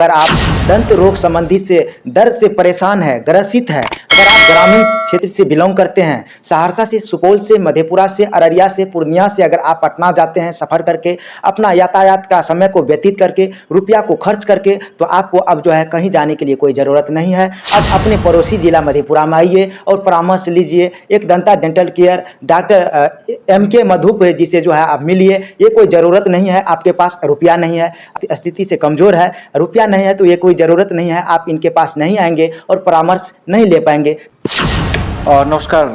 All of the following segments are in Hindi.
अगर आप दंत रोग संबंधी से दर्द से परेशान है, ग्रसित है, अगर आप ग्रामीण क्षेत्र से बिलोंग करते हैं, सहरसा से, सुपौल से, मधेपुरा से, अररिया से, पूर्णिया से अगर आप पटना जाते हैं सफ़र करके, अपना यातायात का समय को व्यतीत करके, रुपया को खर्च करके, तो आपको अब जो है कहीं जाने के लिए कोई ज़रूरत नहीं है। अब अपने पड़ोसी जिला मधेपुरा में आइए और परामर्श लीजिए। एक Danta dental care doctor MK मधुप जिसे जो है आप मिलिए। ये कोई ज़रूरत नहीं है, आपके पास रुपया नहीं है, स्थिति से कमज़ोर है, रुपया नहीं है, तो ये कोई ज़रूरत नहीं है, आप इनके पास नहीं आएंगे और परामर्श नहीं ले पाएंगे। नमस्कार,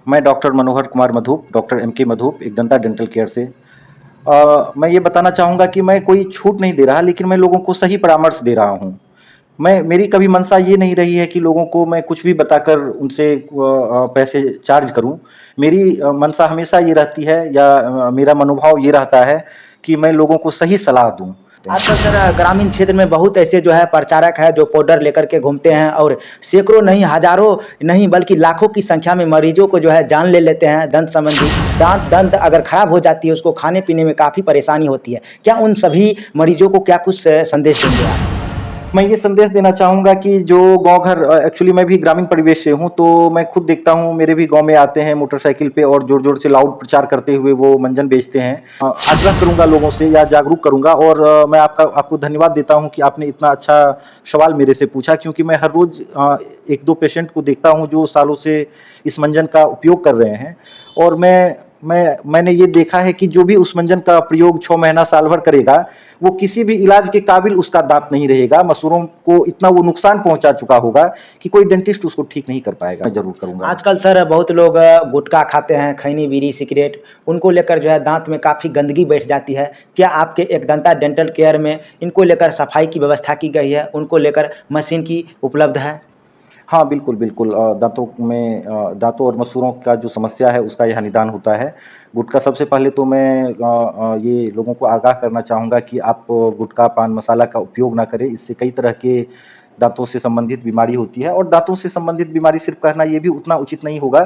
मैं डॉक्टर मनोहर कुमार मधुप, डॉक्टर MK मधुप, एक दंता डेंटल केयर से। मैं ये बताना चाहूँगा कि मैं कोई छूट नहीं दे रहा, लेकिन मैं लोगों को सही परामर्श दे रहा हूँ। मेरी कभी मंशा ये नहीं रही है कि लोगों को मैं कुछ भी बताकर उनसे पैसे चार्ज करूँ। मेरी मंशा हमेशा ये रहती है, या मेरा मनोभाव ये रहता है कि मैं लोगों को सही सलाह दूँ। आजकल सर ग्रामीण क्षेत्र में बहुत ऐसे जो है प्रचारक है जो पाउडर लेकर के घूमते हैं और सैकड़ों नहीं, हजारों नहीं, बल्कि लाखों की संख्या में मरीजों को जो है जान ले लेते हैं। दंत संबंधी दंत अगर खराब हो जाती है, उसको खाने पीने में काफ़ी परेशानी होती है। क्या उन सभी मरीजों को क्या कुछ संदेश देंगे आप? मैं ये संदेश देना चाहूँगा कि जो गाँव घर, एक्चुअली मैं भी ग्रामीण परिवेश से हूँ, तो मैं खुद देखता हूँ, मेरे भी गाँव में आते हैं मोटरसाइकिल पे और ज़ोर-ज़ोर से लाउड प्रचार करते हुए वो मंजन बेचते हैं। आग्रह करूँगा लोगों से, या जागरूक करूँगा, और मैं आपको धन्यवाद देता हूँ कि आपने इतना अच्छा सवाल मेरे से पूछा, क्योंकि मैं हर रोज़ 1-2 पेशेंट को देखता हूँ जो सालों से इस मंजन का उपयोग कर रहे हैं। और मैंने ये देखा है कि जो भी उस मंजन का प्रयोग 6 महीना साल भर करेगा, वो किसी भी इलाज के काबिल उसका दांत नहीं रहेगा। मसूरों को इतना वो नुकसान पहुंचा चुका होगा कि कोई डेंटिस्ट उसको ठीक नहीं कर पाएगा। मैं ज़रूर करूँगा। आजकल सर बहुत लोग गुटखा खाते हैं, खैनी, बीड़ी, सिगरेट, उनको लेकर जो है दांत में काफ़ी गंदगी बैठ जाती है। क्या आपके एक दंता डेंटल केयर में इनको लेकर सफाई की व्यवस्था की गई है, उनको लेकर मशीन की उपलब्ध है? हाँ, बिल्कुल, बिल्कुल। दाँतों और मसूड़ों का जो समस्या है, उसका यहाँ निदान होता है। गुटखा, सबसे पहले तो मैं ये लोगों को आगाह करना चाहूँगा कि आप गुटखा, पान मसाला का उपयोग ना करें। इससे कई तरह के दाँतों से संबंधित बीमारी होती है, और दाँतों से संबंधित बीमारी सिर्फ़ कहना ये भी उतना उचित नहीं होगा,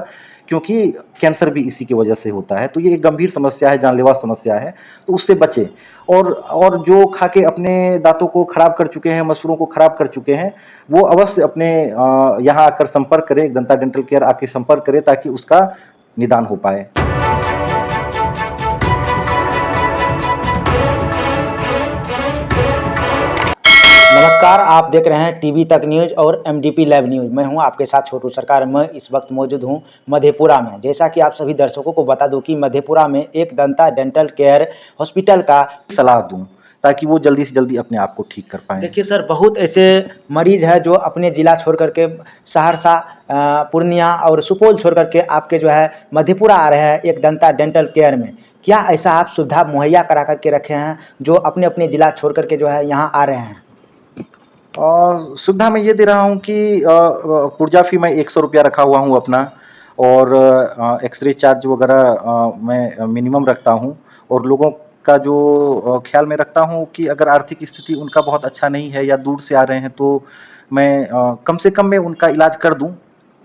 क्योंकि कैंसर भी इसी की वजह से होता है। तो ये एक गंभीर समस्या है, जानलेवा समस्या है, तो उससे बचें। और जो खा के अपने दाँतों को खराब कर चुके हैं, मसूड़ों को खराब कर चुके हैं, वो अवश्य अपने यहाँ आकर संपर्क करें, दंता डेंटल केयर आके संपर्क करें, ताकि उसका निदान हो पाए। नमस्कार, आप देख रहे हैं टीवी तक न्यूज़ और MDP लाइव न्यूज़। मैं हूं आपके साथ छोटू सरकार। मैं इस वक्त मौजूद हूं मधेपुरा में। जैसा कि आप सभी दर्शकों को बता दूं कि मधेपुरा में एक दंता डेंटल केयर हॉस्पिटल का सलाह दूं, ताकि वो जल्दी से जल्दी अपने आप को ठीक कर पाएँ। देखिए सर, बहुत ऐसे मरीज हैं जो अपने ज़िला छोड़ करके सहरसा, पूर्णिया और सुपौल छोड़ करके आपके जो है मधेपुरा आ रहे हैं एक दंता डेंटल केयर में। क्या ऐसा आप सुविधा मुहैया करा करके रखे हैं जो अपने अपने ज़िला छोड़ करके जो है यहाँ आ रहे हैं? सुविधा मैं ये दे रहा हूँ कि पुर्जा फ़ी मैं 100 रुपया रखा हुआ हूँ अपना, और एक्स-रे चार्ज वगैरह मैं मिनिमम रखता हूँ, और लोगों का जो ख़्याल में रखता हूँ कि अगर आर्थिक स्थिति उनका बहुत अच्छा नहीं है या दूर से आ रहे हैं, तो मैं कम से कम में उनका इलाज कर दूँ,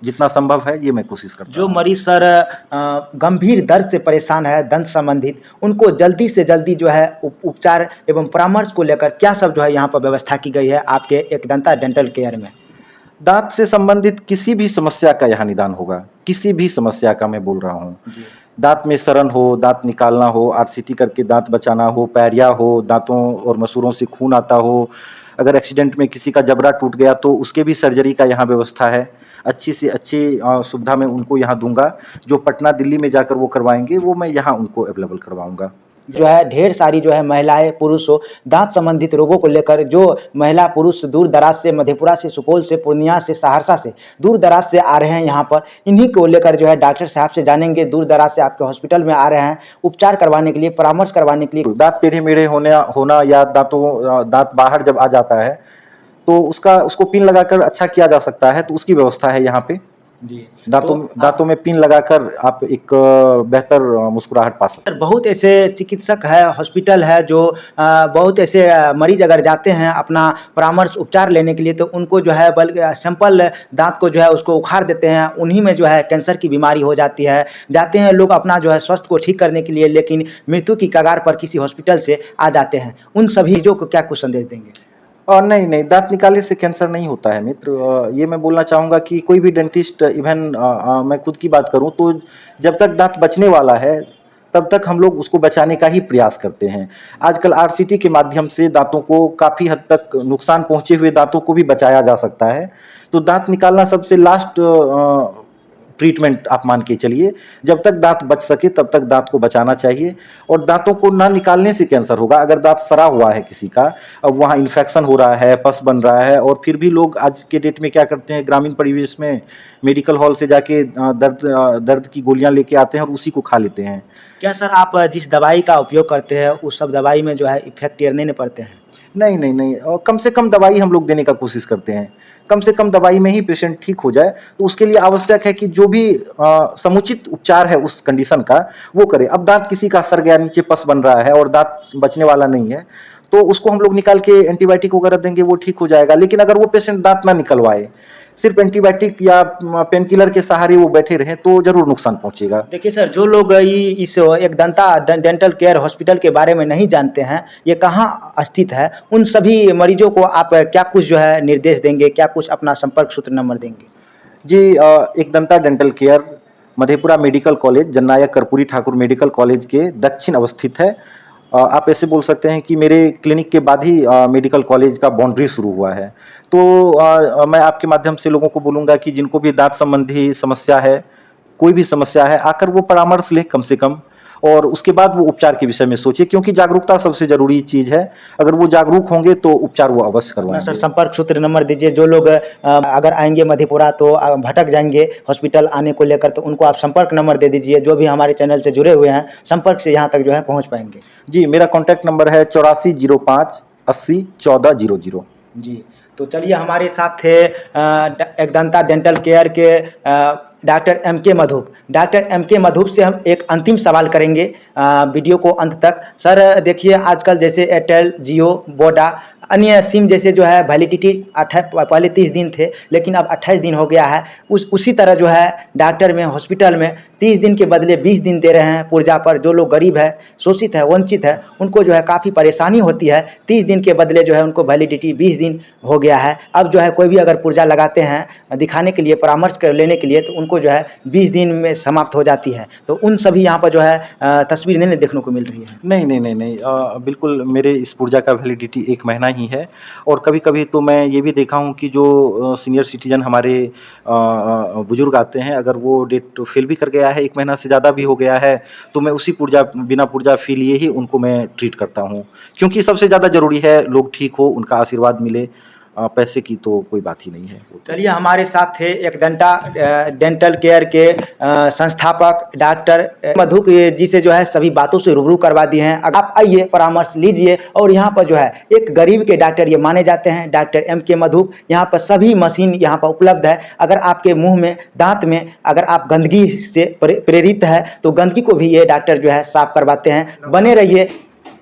जितना संभव है ये मैं कोशिश करता जो हूँ। मरीज सर गंभीर दर्द से परेशान है दंत संबंधित, उनको जल्दी से जल्दी जो है उपचार एवं परामर्श को लेकर क्या सब जो है यहाँ पर व्यवस्था की गई है आपके एक दंता डेंटल केयर में? दाँत से संबंधित किसी भी समस्या का यहाँ निदान होगा, किसी भी समस्या का मैं बोल रहा हूँ। दाँत में सड़न हो, दाँत निकालना हो, RCT करके दाँत बचाना हो, पैरिया हो, दाँतों और मसूड़ों से खून आता हो, अगर एक्सीडेंट में किसी का जबड़ा टूट गया तो उसके भी सर्जरी का यहाँ व्यवस्था है। अच्छी से अच्छी सुविधा मैं उनको यहाँ दूँगा। जो पटना, दिल्ली में जाकर वो करवाएँगे, वो मैं यहाँ उनको अवेलेबल करवाऊँगा। जो है ढेर सारी जो है महिलाएं, पुरुष हो, दांत संबंधित रोगों को लेकर जो महिला पुरुष दूर दराज से, मधेपुरा से, सुपौल से, पूर्णिया से, सहरसा से, दूर दराज से आ रहे हैं यहाँ पर, इन्हीं को लेकर जो है डॉक्टर साहब से जानेंगे। दूर दराज से आपके हॉस्पिटल में आ रहे हैं उपचार करवाने के लिए, परामर्श करवाने के लिए। दाँत टेढ़े-मेढ़े होना या दाँत बाहर जब आ जाता है, तो उसको पिन लगाकर अच्छा किया जा सकता है, तो उसकी व्यवस्था है यहाँ पे। जी, दाँतों में पिन लगाकर आप एक बेहतर मुस्कुराहट पा सकते हैं। बहुत ऐसे चिकित्सक है, हॉस्पिटल है जो बहुत ऐसे मरीज अगर जाते हैं अपना परामर्श उपचार लेने के लिए, तो उनको जो है सिंपल दांत को जो है उसको उखाड़ देते हैं, उन्हीं में जो है कैंसर की बीमारी हो जाती है। जाते हैं लोग अपना जो है स्वास्थ्य को ठीक करने के लिए, लेकिन मृत्यु की कगार पर किसी हॉस्पिटल से आ जाते हैं। उन सभी चीज़ों को क्या कुछ संदेश देंगे? नहीं, नहीं, दाँत निकालने से कैंसर नहीं होता है मित्र। ये मैं बोलना चाहूँगा कि कोई भी डेंटिस्ट इवन मैं खुद की बात करूँ तो जब तक दाँत बचने वाला है, तब तक हम लोग उसको बचाने का ही प्रयास करते हैं। आजकल आरसीटी के माध्यम से दाँतों को काफ़ी हद तक नुकसान पहुँचे हुए दाँतों को भी बचाया जा सकता है। तो दाँत निकालना सबसे लास्ट ट्रीटमेंट आप मान के चलिए। जब तक दाँत बच सके तब तक दाँत को बचाना चाहिए और दाँतों को ना निकालने से कैंसर होगा। अगर दाँत सड़ा हुआ है किसी का, अब वहाँ इन्फेक्शन हो रहा है, पस बन रहा है और फिर भी लोग आज के डेट में क्या करते हैं, ग्रामीण परिवेश में मेडिकल हॉल से जाके दर्द की गोलियाँ लेके आते हैं और उसी को खा लेते हैं। क्या सर आप जिस दवाई का उपयोग करते हैं उस सब दवाई में जो है इफेक्ट गिरने नहीं पड़ते हैं? नहीं, नहीं, नहीं, कम से कम दवाई हम लोग देने का कोशिश करते हैं। कम से कम दवाई में ही पेशेंट ठीक हो जाए, तो उसके लिए आवश्यक है कि जो भी समुचित उपचार है उस कंडीशन का, वो करें। अब दाँत किसी का सड़ गया, नीचे पस बन रहा है और दाँत बचने वाला नहीं है, तो उसको हम लोग निकाल के एंटीबायोटिक वगैरह देंगे, वो ठीक हो जाएगा। लेकिन अगर वो पेशेंट दाँत ना निकलवाए, सिर्फ एंटीबायोटिक या पेन किलर के सहारे वो बैठे रहें, तो ज़रूर नुकसान पहुँचेगा। देखिए सर, जो लोग इस एक दंता डेंटल केयर हॉस्पिटल के बारे में नहीं जानते हैं, ये कहाँ स्थित है, उन सभी मरीजों को आप क्या कुछ जो है निर्देश देंगे, क्या कुछ अपना संपर्क सूत्र नंबर देंगे? जी, एक Danta dental care Madhepura medical college, Jannayak Karpoori Thakur medical college के दक्षिण अवस्थित है। आप ऐसे बोल सकते हैं कि मेरे क्लिनिक के बाद ही मेडिकल कॉलेज का बाउंड्री शुरू हुआ है। तो मैं आपके माध्यम से लोगों को बोलूँगा कि जिनको भी दाँत संबंधी समस्या है, कोई भी समस्या है, आकर वो परामर्श लें कम से कम और उसके बाद वो उपचार के विषय में सोचें, क्योंकि जागरूकता सबसे ज़रूरी चीज़ है। अगर वो जागरूक होंगे तो उपचार वो अवश्य अपना सर करवाएँगे। संपर्क सूत्र नंबर दीजिए। जो लोग अगर आएँगे मधेपुरा तो भटक जाएँगे हॉस्पिटल आने को लेकर, तो उनको आप संपर्क नंबर दे दीजिए। जो भी हमारे चैनल से जुड़े हुए हैं, संपर्क से यहाँ तक जो है पहुँच पाएँगे। जी, मेरा कॉन्टैक्ट नंबर है 8405 80 1400। जी, तो चलिए हमारे साथ थे एकदंता डेंटल केयर के डॉक्टर एम के मधुप। डॉक्टर एम के मधुप से हम एक अंतिम सवाल करेंगे वीडियो को अंत तक। सर देखिए, आजकल जैसे एयरटेल, जियो, वोडा, अन्य सिम जैसे जो है वैलिडिटी पहले 30 दिन थे, लेकिन अब 28 दिन हो गया है। उसी तरह जो है डॉक्टर में, हॉस्पिटल में 30 दिन के बदले 20 दिन दे रहे हैं पुर्जा पर। जो लोग गरीब है, शोषित है, वंचित है, उनको जो है काफ़ी परेशानी होती है। 30 दिन के बदले जो है उनको वैलिडिटी 20 दिन हो गया है। अब जो है कोई भी अगर पुर्जा लगाते हैं दिखाने के लिए, परामर्श कर लेने के लिए, तो उनको जो है 20 दिन में समाप्त हो जाती है। तो उन सभी यहाँ पर जो है तस्वीर नहीं देखने को मिल रही है। नहीं, नहीं, नहीं, नहीं, बिल्कुल मेरे इस पुर्जा का वैलिडिटी 1 महीना ही है और कभी-कभी तो मैं ये भी देखा हूँ कि जो सीनियर सिटीज़न हमारे बुज़ुर्ग आते हैं, अगर वो डेट फ़ेल भी कर गया है, 1 महीना से ज़्यादा भी हो गया है, तो मैं उसी पुर्जा बिना पुर्जा फ़ी लिए ही उनको मैं ट्रीट करता हूँ। क्योंकि सबसे ज़्यादा ज़रूरी है लोग ठीक हो, उनका आशीर्वाद मिले, पैसे की तो कोई बात ही नहीं है। चलिए हमारे साथ थे एक दंता डेंटल केयर के संस्थापक डॉक्टर मधु जी से जो है सभी बातों से रूबरू करवा दिए हैं। अगर आप आइए, परामर्श लीजिए। और यहाँ पर जो है एक गरीब के डॉक्टर ये माने जाते हैं, डॉक्टर एम के मधु। यहाँ पर सभी मशीन यहाँ पर उपलब्ध है। अगर आपके मुंह में, दांत में अगर आप गंदगी से प्रेरित है, तो गंदगी को भी ये डॉक्टर जो है साफ करवाते हैं। बने रहिए।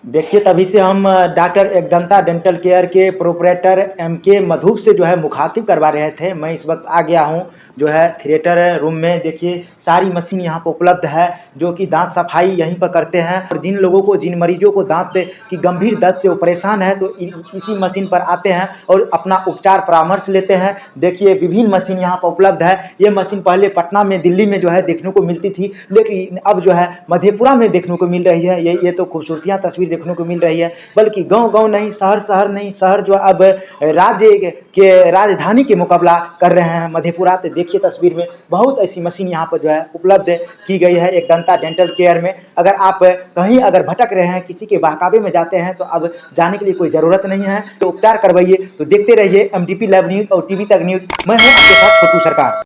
देखिए, तभी से हम डॉक्टर एकदंता डेंटल केयर के प्रोपरेटर एम के मधुप से जो है मुखातिब करवा रहे थे। मैं इस वक्त आ गया हूं जो है थिएटर रूम में। देखिए, सारी मशीन यहां पर उपलब्ध है, जो कि दांत सफाई यहीं पर करते हैं। और जिन लोगों को, जिन मरीजों को दांत की गंभीर दर्द से वो परेशान है, तो इसी मशीन पर आते हैं और अपना उपचार परामर्श लेते हैं। देखिए, विभिन्न मशीन यहाँ पर उपलब्ध है। ये मशीन पहले पटना में, दिल्ली में जो है देखने को मिलती थी, लेकिन अब जो है मधेपुरा में देखने को मिल रही है। ये तो खूबसूरतियाँ तस्वीर देखने को मिल रही है। बल्कि गांव-गांव नहीं, शहर-शहर नहीं, शहर जो अब राज्य के राजधानी के मुकाबला कर रहे हैं मधेपुरा। तो देखिए तस्वीर में बहुत ऐसी मशीन यहाँ पर जो है उपलब्ध की गई है एक दंता डेंटल केयर में। अगर आप कहीं अगर भटक रहे हैं, किसी के बहकावे में जाते हैं, तो अब जाने के लिए कोई ज़रूरत नहीं है। तो उपचार करवाइए। तो देखते रहिए MDP लाइव न्यूज़ और टीवी तक न्यूज़। मैं हूँ आपके साथ छोटू सरकार।